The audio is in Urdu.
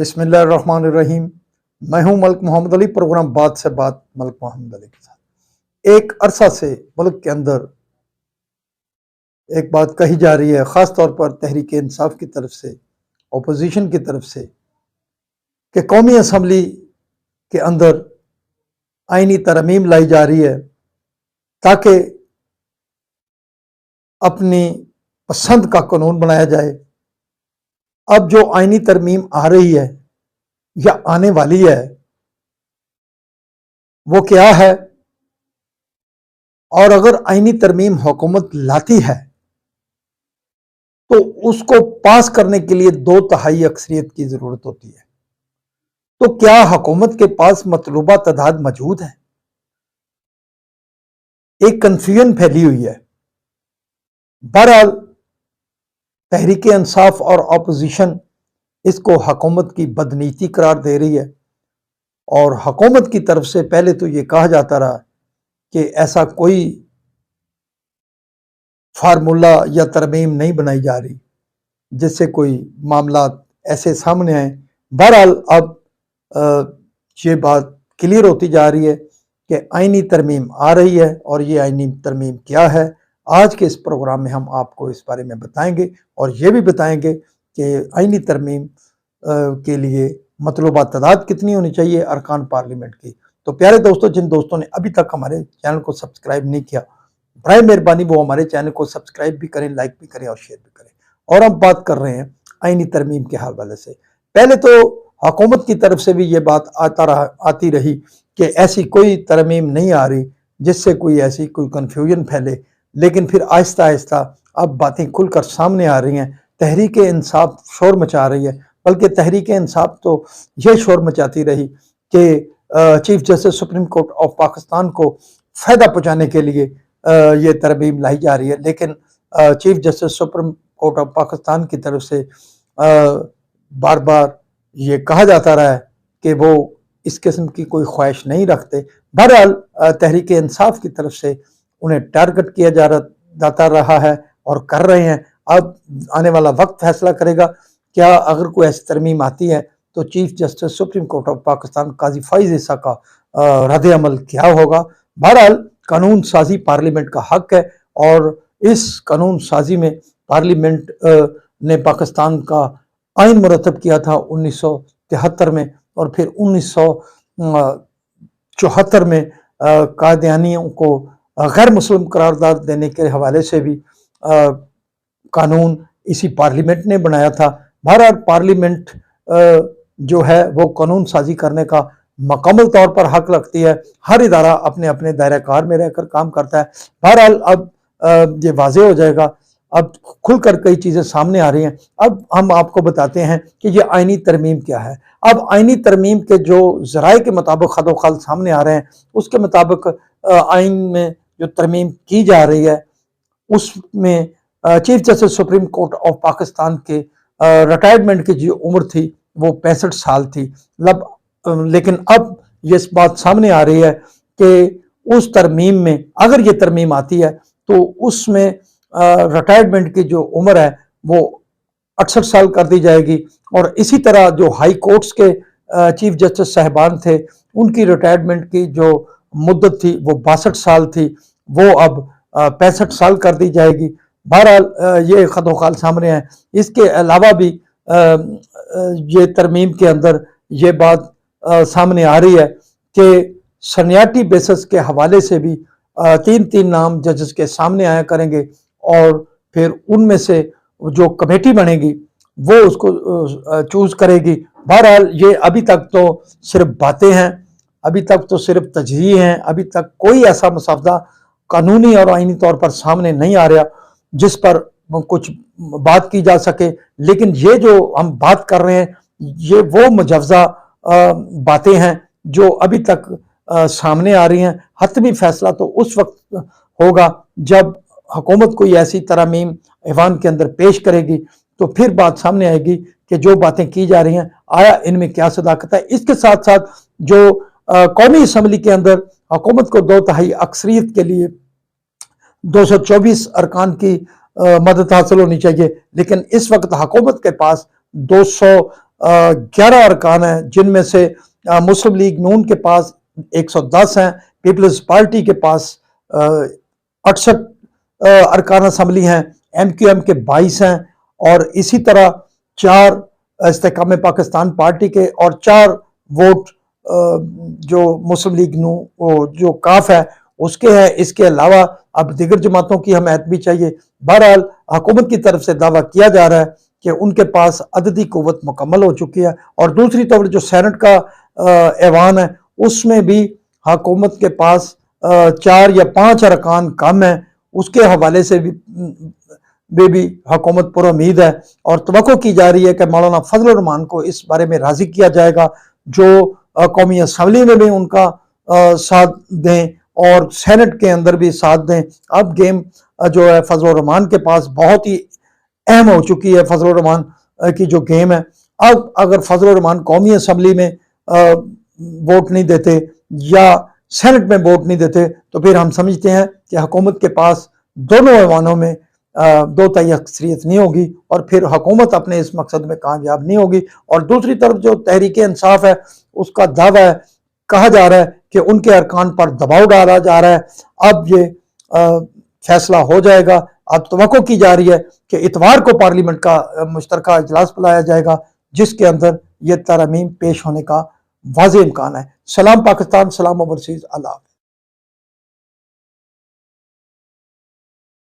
بسم اللہ الرحمن الرحیم۔ میں ہوں ملک محمد علی، پروگرام بات سے بات ملک محمد علی کے ساتھ۔ ایک عرصہ سے ملک کے اندر ایک بات کہی جا رہی ہے، خاص طور پر تحریک انصاف کی طرف سے، اپوزیشن کی طرف سے، کہ قومی اسمبلی کے اندر آئینی ترمیم لائی جا رہی ہے تاکہ اپنی پسند کا قانون بنایا جائے۔ اب جو آئینی ترمیم آ رہی ہے یا آنے والی ہے وہ کیا ہے، اور اگر آئینی ترمیم حکومت لاتی ہے تو اس کو پاس کرنے کے لیے 2/3 اکثریت کی ضرورت ہوتی ہے۔ تو کیا حکومت کے پاس مطلوبہ تعداد موجود ہے؟ ایک کنفیوژن پھیلی ہوئی ہے۔ بہرحال تحریک انصاف اور اپوزیشن اس کو حکومت کی بدنیتی قرار دے رہی ہے، اور حکومت کی طرف سے پہلے تو یہ کہا جاتا رہا کہ ایسا کوئی فارمولہ یا ترمیم نہیں بنائی جا رہی جس سے کوئی معاملات ایسے سامنے آئیں۔ بہرحال اب یہ بات کلیئر ہوتی جا رہی ہے کہ آئینی ترمیم آ رہی ہے، اور یہ آئینی ترمیم کیا ہے آج کے اس پروگرام میں ہم آپ کو اس بارے میں بتائیں گے، اور یہ بھی بتائیں گے کہ آئینی ترمیم کے لیے مطلوبہ تعداد کتنی ہونی چاہیے ارکان پارلیمنٹ کی۔ تو پیارے دوستو، جن دوستوں نے ابھی تک ہمارے چینل کو سبسکرائب نہیں کیا، برائے مہربانی وہ ہمارے چینل کو سبسکرائب بھی کریں، لائک بھی کریں اور شیئر بھی کریں۔ اور ہم بات کر رہے ہیں آئینی ترمیم کے حوالے سے۔ پہلے تو حکومت کی طرف سے بھی یہ بات آتی رہی کہ ایسی کوئی ترمیم نہیں آ رہی جس سے ایسی کوئی کنفیوژن پھیلے، لیکن پھر آہستہ آہستہ اب باتیں کھل کر سامنے آ رہی ہیں۔ تحریک انصاف شور مچا رہی ہے، بلکہ تحریک انصاف تو یہ شور مچاتی رہی کہ chief justice supreme court of Pakistan کو فائدہ پہنچانے کے لیے یہ ترمیم لائی جا رہی ہے، لیکن chief justice supreme court of Pakistan کی طرف سے بار بار یہ کہا جاتا رہا ہے کہ وہ اس قسم کی کوئی خواہش نہیں رکھتے۔ بہرحال تحریک انصاف کی طرف سے انہیں ٹارگٹ کیا جاتا رہا ہے اور کر رہے ہیں۔ اب آنے والا وقت فیصلہ کرے گا کیا اگر کوئی ایسی ترمیم آتی ہے تو chief justice supreme court of Pakistan قاضی فائز عیسیٰ کا رد عمل کیا ہوگا۔ بہرحال قانون سازی پارلیمنٹ کا حق ہے، اور اس قانون سازی میں پارلیمنٹ نے پاکستان کا آئین مرتب کیا تھا 1973 میں، اور پھر 1974 میں قادیانیوں کو غیر مسلم قرارداد دینے کے حوالے سے بھی قانون اسی پارلیمنٹ نے بنایا تھا۔ بہرحال پارلیمنٹ جو ہے وہ قانون سازی کرنے کا مکمل طور پر حق رکھتی ہے۔ ہر ادارہ اپنے اپنے دائرہ کار میں رہ کر کام کرتا ہے۔ بہرحال اب یہ واضح ہو جائے گا، اب کھل کر کئی چیزیں سامنے آ رہی ہیں۔ اب ہم آپ کو بتاتے ہیں کہ یہ آئینی ترمیم کیا ہے۔ اب آئینی ترمیم کے جو ذرائع کے مطابق خد و خال سامنے آ رہے ہیں، اس کے مطابق آئین میں جو ترمیم کی جا رہی ہے اس میں chief justice supreme court of Pakistan کے ریٹائرمنٹ کی جو عمر تھی وہ 65 سال تھی، لیکن اب یہ اس بات سامنے آ رہی ہے کہ اس ترمیم میں اگر یہ ترمیم آتی ہے تو اس میں ریٹائرمنٹ کی جو عمر ہے وہ 68 سال کر دی جائے گی، اور اسی طرح جو ہائی کورٹس کے چیف جسٹس صاحبان تھے ان کی ریٹائرمنٹ کی جو مدت تھی وہ 62 سال تھی، وہ اب 65 سال کر دی جائے گی۔ بہرحال یہ خد و خال سامنے ہے۔ اس کے علاوہ بھی یہ ترمیم کے اندر یہ بات سامنے آ رہی ہے کہ سینیارٹی بیسس کے حوالے سے بھی 3 نام ججز کے سامنے آیا کریں گے، اور پھر ان میں سے جو کمیٹی بنے گی وہ اس کو چوز کرے گی۔ بہرحال یہ ابھی تک تو صرف باتیں ہیں، ابھی تک تو صرف تجزیے ہیں، ابھی تک کوئی ایسا مسودہ قانونی اور آئینی طور پر سامنے نہیں آ رہا جس پر کچھ بات کی جا سکے۔ لیکن یہ جو ہم بات کر رہے ہیں یہ وہ مجوزہ باتیں ہیں جو ابھی تک سامنے آ رہی ہیں۔ حتمی فیصلہ تو اس وقت ہوگا جب حکومت کوئی ایسی ترمیم ایوان کے اندر پیش کرے گی، تو پھر بات سامنے آئے گی کہ جو باتیں کی جا رہی ہیں آیا ان میں کیا صداقت ہے۔ اس کے ساتھ ساتھ جو قومی اسمبلی کے اندر حکومت کو 2/3 اکثریت کے لیے 224 ارکان کی مدد حاصل ہونی چاہیے، لیکن اس وقت حکومت کے پاس 11 ارکان ہیں، جن میں سے مسلم لیگ نون کے پاس 110 ہیں، پیپلز پارٹی کے پاس 68 ارکان اسمبلی ہیں، ایم کیو ایم کے 22 ہیں، اور اسی طرح 4 استحکام پاکستان پارٹی کے اور 4 ووٹ جو مسلم لیگ جو کاف ہے اس کے ہیں۔ اس کے علاوہ اب دیگر جماعتوں کی حمایت بھی چاہیے۔ بہرحال حکومت کی طرف سے دعویٰ کیا جا رہا ہے کہ ان کے پاس عددی قوت مکمل ہو چکی ہے، اور دوسری طرف جو سینٹ کا ایوان ہے اس میں بھی حکومت کے پاس 4 یا 5 ارکان کم ہیں۔ اس کے حوالے سے بھی حکومت پر امید ہے، اور توقع کی جا رہی ہے کہ مولانا فضل الرحمان کو اس بارے میں راضی کیا جائے گا، جو قومی اسمبلی میں بھی ان کا ساتھ دیں اور سینٹ کے اندر بھی ساتھ دیں۔ اب گیم جو ہے فضل الرحمان کے پاس بہت ہی اہم ہو چکی ہے، فضل الرحمان کی جو گیم ہے۔ اب اگر فضل الرحمان قومی اسمبلی میں ووٹ نہیں دیتے یا سینٹ میں ووٹ نہیں دیتے تو پھر ہم سمجھتے ہیں کہ حکومت کے پاس دونوں ایوانوں میں 2/3 اکثریت نہیں ہوگی، اور پھر حکومت اپنے اس مقصد میں کامیاب نہیں ہوگی۔ اور دوسری طرف جو تحریک انصاف ہے اس کا دعویٰ ہے، کہا جا رہا ہے کہ ان کے ارکان پر دباؤ ڈالا جا رہا ہے۔ اب یہ فیصلہ ہو جائے گا۔ اب توقع کی جا رہی ہے کہ اتوار کو پارلیمنٹ کا مشترکہ اجلاس بلایا جائے گا، جس کے اندر یہ ترامیم پیش ہونے کا واضح امکان ہے۔ سلام پاکستان، سلام اوورسیز، اللہ حافظ۔